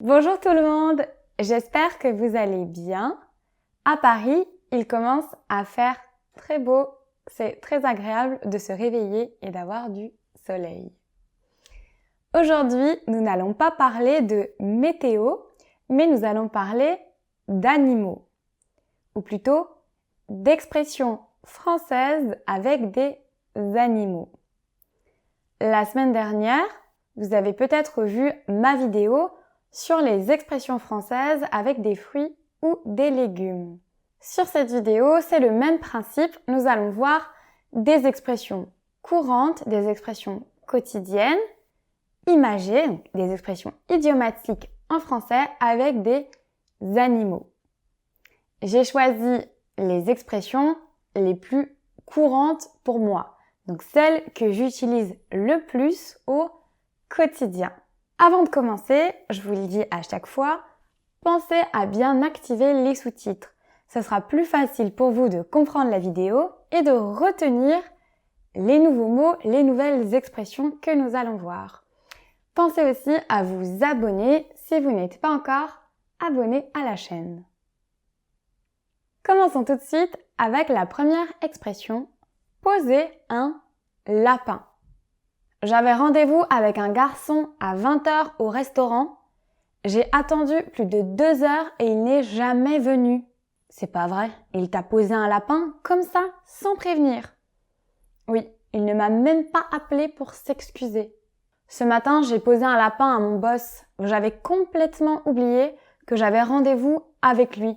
Bonjour tout le monde, j'espère que vous allez bien. À Paris, il commence à faire très beau, c'est très agréable de se réveiller et d'avoir du soleil. Aujourd'hui, nous n'allons pas parler de météo, mais nous allons parler d'animaux, ou plutôt d'expressions françaises avec des animaux. La semaine dernière, vous avez peut-être vu ma vidéo sur les expressions françaises avec des fruits ou des légumes. Sur cette vidéo, c'est le même principe. Nous allons voir des expressions courantes, des expressions quotidiennes, imagées, donc des expressions idiomatiques en français avec des animaux. J'ai choisi les expressions les plus courantes pour moi, donc celles que j'utilise le plus au quotidien. Avant de commencer, je vous le dis à chaque fois, pensez à bien activer les sous-titres. Ce sera plus facile pour vous de comprendre la vidéo et de retenir les nouveaux mots, les nouvelles expressions que nous allons voir. Pensez aussi à vous abonner si vous n'êtes pas encore abonné à la chaîne. Commençons tout de suite avec la première expression, poser un lapin. J'avais rendez-vous avec un garçon à 20h au restaurant. J'ai attendu plus de 2 heures et il n'est jamais venu. C'est pas vrai, il t'a posé un lapin comme ça, sans prévenir. Oui, il ne m'a même pas appelé pour s'excuser. Ce matin, j'ai posé un lapin à mon boss. J'avais complètement oublié que j'avais rendez-vous avec lui.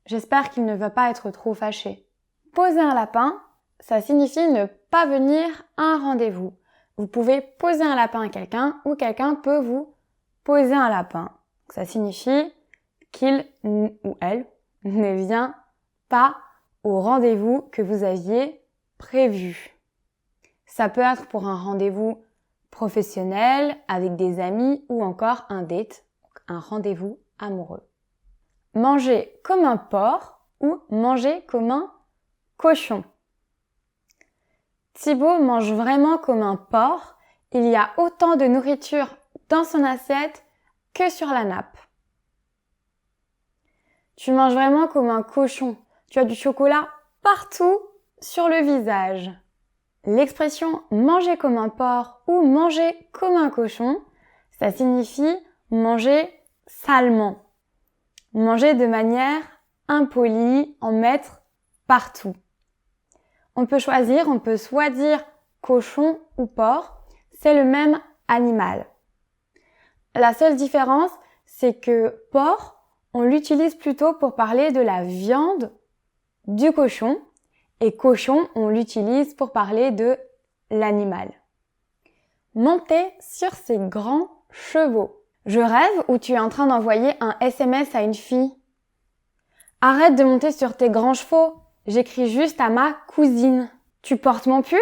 J'espère qu'il ne va pas être trop fâché. Poser un lapin, ça signifie ne pas venir à un rendez-vous. Vous pouvez poser un lapin à quelqu'un ou quelqu'un peut vous poser un lapin. Ça signifie qu'il ou elle ne vient pas au rendez-vous que vous aviez prévu. Ça peut être pour un rendez-vous professionnel, avec des amis ou encore un date, un rendez-vous amoureux. Manger comme un porc ou manger comme un cochon. Thibaut mange vraiment comme un porc. Il y a autant de nourriture dans son assiette que sur la nappe. Tu manges vraiment comme un cochon. Tu as du chocolat partout sur le visage. L'expression manger comme un porc ou manger comme un cochon, ça signifie manger salement. Manger de manière impolie, en mettre partout. On peut choisir, on peut soit dire cochon ou porc, c'est le même animal. La seule différence, c'est que porc, on l'utilise plutôt pour parler de la viande du cochon et cochon, on l'utilise pour parler de l'animal. Monter sur ses grands chevaux. Je rêve ou tu es en train d'envoyer un SMS à une fille. Arrête de monter sur tes grands chevaux. J'écris juste à ma cousine. Tu portes mon pull?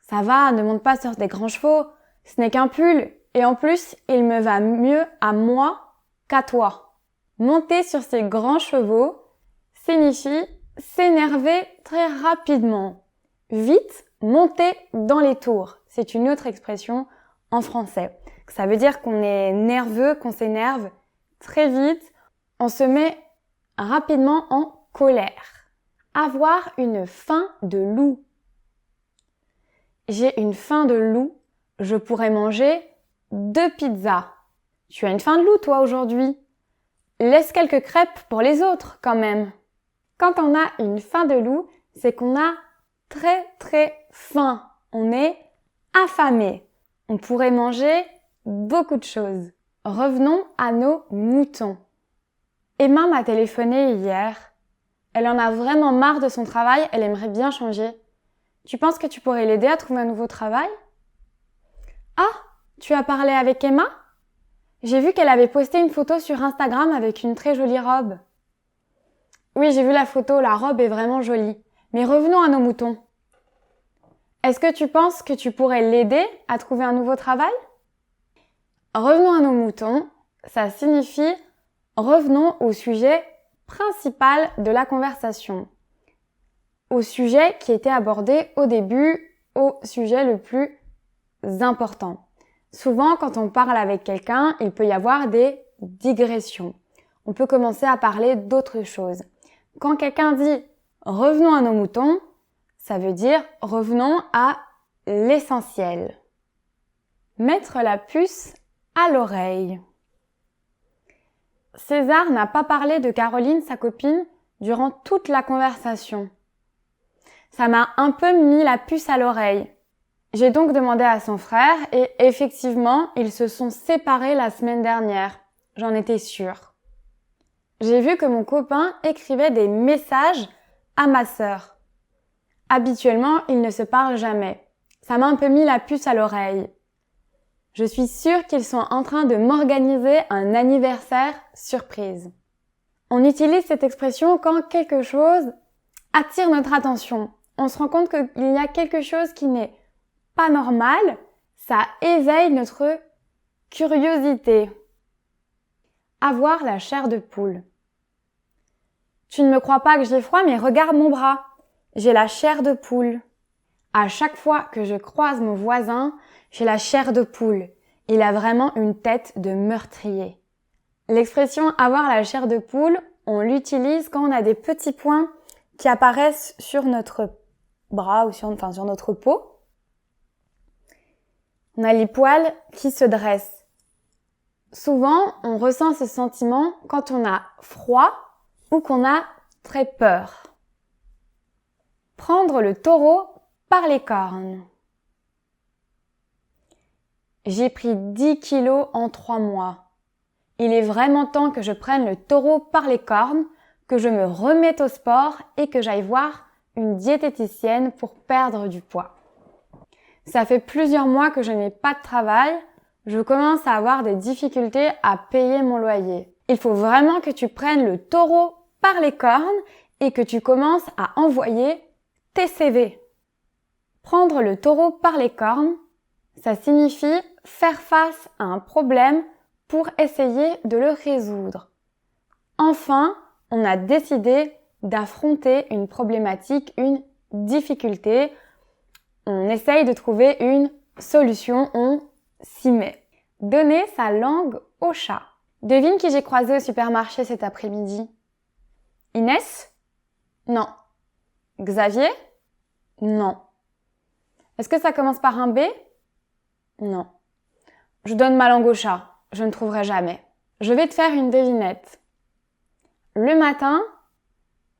Ça va, ne monte pas sur tes grands chevaux. Ce n'est qu'un pull. Et en plus, il me va mieux à moi qu'à toi. Monter sur ses grands chevaux signifie s'énerver très rapidement. Vite, monter dans les tours. C'est une autre expression en français. Ça veut dire qu'on est nerveux, qu'on s'énerve très vite. On se met rapidement en colère. Avoir une faim de loup. J'ai une faim de loup. Je pourrais manger 2 pizzas. Tu as une faim de loup, toi, aujourd'hui. Laisse quelques crêpes pour les autres, quand même. Quand on a une faim de loup, c'est qu'on a très très faim. On est affamé. On pourrait manger beaucoup de choses. Revenons à nos moutons. Emma m'a téléphoné hier. Elle en a vraiment marre de son travail, elle aimerait bien changer. Tu penses que tu pourrais l'aider à trouver un nouveau travail? Ah, tu as parlé avec Emma? J'ai vu qu'elle avait posté une photo sur Instagram avec une très jolie robe. Oui, j'ai vu la photo, la robe est vraiment jolie. Mais revenons à nos moutons. Est-ce que tu penses que tu pourrais l'aider à trouver un nouveau travail? Revenons à nos moutons, ça signifie revenons au sujet principal de la conversation. Au sujet qui était abordé au début, au sujet le plus important. Souvent, quand on parle avec quelqu'un, il peut y avoir des digression. On peut commencer à parler d'autre chose. Quand quelqu'un dit « revenons à nos moutons », ça veut dire « revenons à l'essentiel ». Mettre la puce à l'oreille. César n'a pas parlé de Caroline, sa copine, durant toute la conversation. Ça m'a un peu mis la puce à l'oreille. J'ai donc demandé à son frère et effectivement, ils se sont séparés la semaine dernière. J'en étais sûre. J'ai vu que mon copain écrivait des messages à ma sœur. Habituellement, ils ne se parlent jamais. Ça m'a un peu mis la puce à l'oreille. Je suis sûre qu'ils sont en train de m'organiser un anniversaire surprise. On utilise cette expression quand quelque chose attire notre attention. On se rend compte qu'il y a quelque chose qui n'est pas normal, ça éveille notre curiosité. Avoir la chair de poule. Tu ne me crois pas que j'ai froid, mais regarde mon bras. J'ai la chair de poule. À chaque fois que je croise mon voisin, j'ai la chair de poule. Il a vraiment une tête de meurtrier. L'expression « avoir la chair de poule », on l'utilise quand on a des petits points qui apparaissent sur notre bras ou sur notre peau. On a les poils qui se dressent. Souvent, on ressent ce sentiment quand on a froid ou qu'on a très peur. Prendre le taureau par les cornes. J'ai pris 10 kilos en 3 mois. Il est vraiment temps que je prenne le taureau par les cornes, que je me remette au sport et que j'aille voir une diététicienne pour perdre du poids. Ça fait plusieurs mois que je n'ai pas de travail, je commence à avoir des difficultés à payer mon loyer. Il faut vraiment que tu prennes le taureau par les cornes et que tu commences à envoyer tes CV. Prendre le taureau par les cornes, ça signifie faire face à un problème pour essayer de le résoudre. Enfin, on a décidé d'affronter une problématique, une difficulté. On essaye de trouver une solution, on s'y met. Donner sa langue au chat. Devine qui j'ai croisé au supermarché cet après-midi. Inès? Non. Xavier? Non. Est-ce que ça commence par un B? Non. Je donne ma langue au chat. Je ne trouverai jamais. Je vais te faire une devinette. Le matin,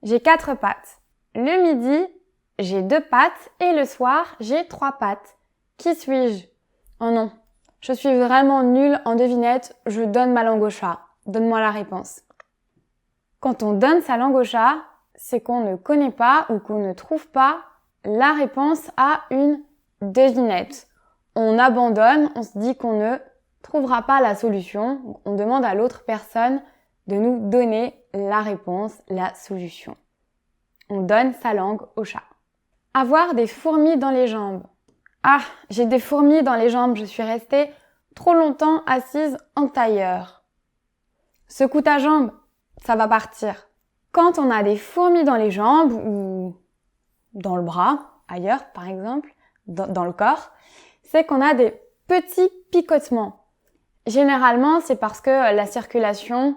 j'ai 4 pattes. Le midi, j'ai 2 pattes. Et le soir, j'ai 3 pattes. Qui suis-je? Oh non. Je suis vraiment nulle en devinette. Je donne ma langue au chat. Donne-moi la réponse. Quand on donne sa langue au chat, c'est qu'on ne connaît pas ou qu'on ne trouve pas la réponse à une devinette. On abandonne, on se dit qu'on ne trouvera pas la solution. On demande à l'autre personne de nous donner la réponse, la solution. On donne sa langue au chat. Avoir des fourmis dans les jambes. Ah, j'ai des fourmis dans les jambes, je suis restée trop longtemps assise en tailleur. Secoue ta jambe, ça va partir. Quand on a des fourmis dans les jambes ou dans le bras, ailleurs par exemple, dans le corps, c'est qu'on a des petits picotements. Généralement, c'est parce que la circulation,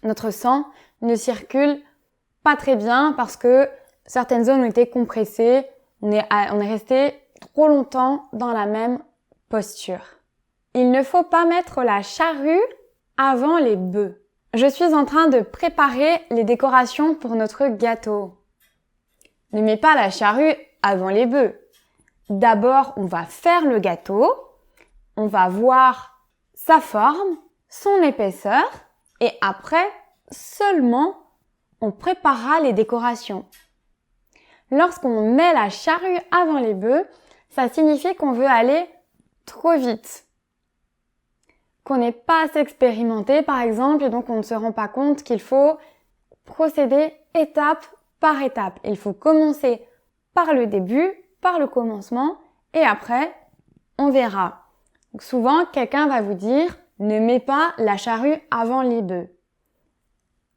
notre sang ne circule pas très bien parce que certaines zones ont été compressées, on est resté trop longtemps dans la même posture. Il ne faut pas mettre la charrue avant les bœufs. Je suis en train de préparer les décorations pour notre gâteau. Ne mets pas la charrue avant les bœufs. D'abord, on va faire le gâteau, on va voir sa forme, son épaisseur, et après, seulement, on préparera les décorations. Lorsqu'on met la charrue avant les bœufs, ça signifie qu'on veut aller trop vite. Qu'on n'est pas assez expérimenté, par exemple, et donc on ne se rend pas compte qu'il faut procéder étape par étape. Il faut commencer par le début, par le commencement, et après, on verra. Donc souvent, quelqu'un va vous dire « Ne mets pas la charrue avant les bœufs ».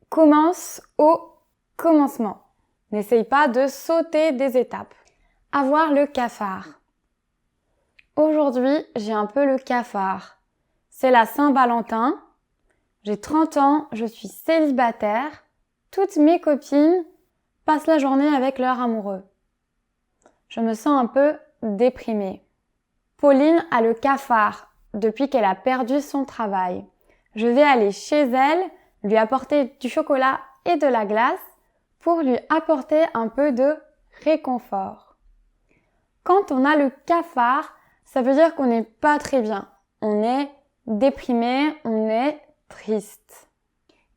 Commence au commencement. N'essaye pas de sauter des étapes. Avoir le cafard. Aujourd'hui, j'ai un peu le cafard. C'est la Saint-Valentin. J'ai 30 ans, je suis célibataire. Toutes mes copines passent la journée avec leur amoureux. Je me sens un peu déprimée. Pauline a le cafard depuis qu'elle a perdu son travail. Je vais aller chez elle, lui apporter du chocolat et de la glace pour lui apporter un peu de réconfort. Quand on a le cafard, ça veut dire qu'on n'est pas très bien. On est déprimé, on est triste.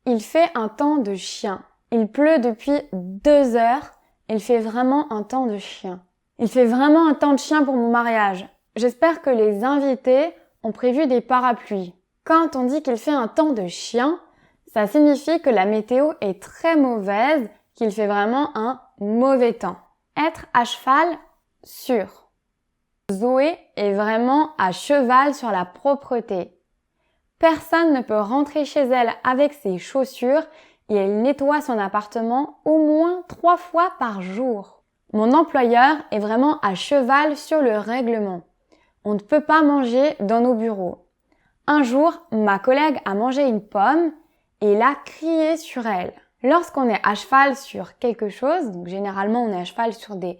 Il fait un temps de chien. Il pleut depuis 2 heures. Il fait vraiment un temps de chien. Il fait vraiment un temps de chien pour mon mariage. J'espère que les invités ont prévu des parapluies. Quand on dit qu'il fait un temps de chien, ça signifie que la météo est très mauvaise, qu'il fait vraiment un mauvais temps. Être à cheval sur. Zoé est vraiment à cheval sur la propreté. Personne ne peut rentrer chez elle avec ses chaussures et elle nettoie son appartement au moins 3 fois par jour. Mon employeur est vraiment à cheval sur le règlement. On ne peut pas manger dans nos bureaux. Un jour, ma collègue a mangé une pomme et il a crié sur elle. Lorsqu'on est à cheval sur quelque chose, donc généralement on est à cheval sur des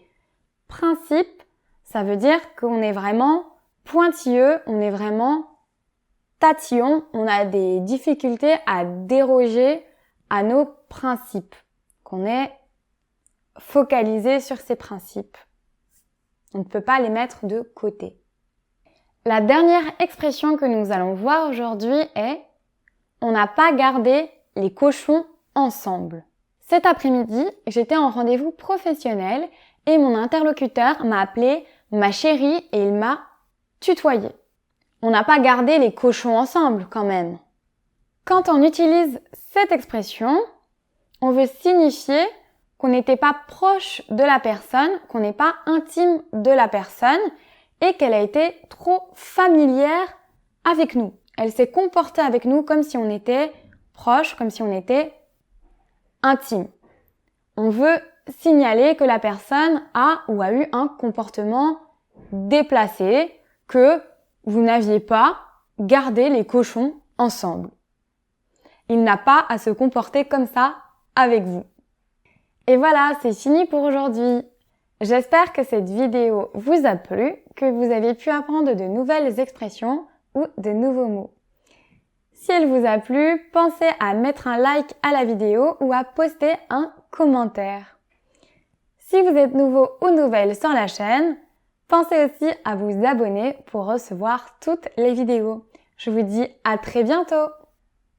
principes, ça veut dire qu'on est vraiment pointilleux, on est vraiment tatillon, on a des difficultés à déroger à nos principes, qu'on est focalisé sur ces principes. On ne peut pas les mettre de côté. La dernière expression que nous allons voir aujourd'hui est « on n'a pas gardé les cochons ensemble ». Cet après-midi, j'étais en rendez-vous professionnel et mon interlocuteur m'a appelé ma chérie et il m'a tutoyé. On n'a pas gardé les cochons ensemble quand même. Quand on utilise cette expression, on veut signifier qu'on n'était pas proche de la personne, qu'on n'est pas intime de la personne et qu'elle a été trop familière avec nous. Elle s'est comportée avec nous comme si on était proche, comme si on était intime. On veut signaler que la personne a ou a eu un comportement déplacé, que vous n'aviez pas gardé les cochons ensemble. Il n'a pas à se comporter comme ça avec vous. Et voilà, c'est fini pour aujourd'hui. J'espère que cette vidéo vous a plu, que vous avez pu apprendre de nouvelles expressions ou de nouveaux mots. Si elle vous a plu, pensez à mettre un like à la vidéo ou à poster un commentaire. Si vous êtes nouveau ou nouvelle sur la chaîne, pensez aussi à vous abonner pour recevoir toutes les vidéos. Je vous dis à très bientôt!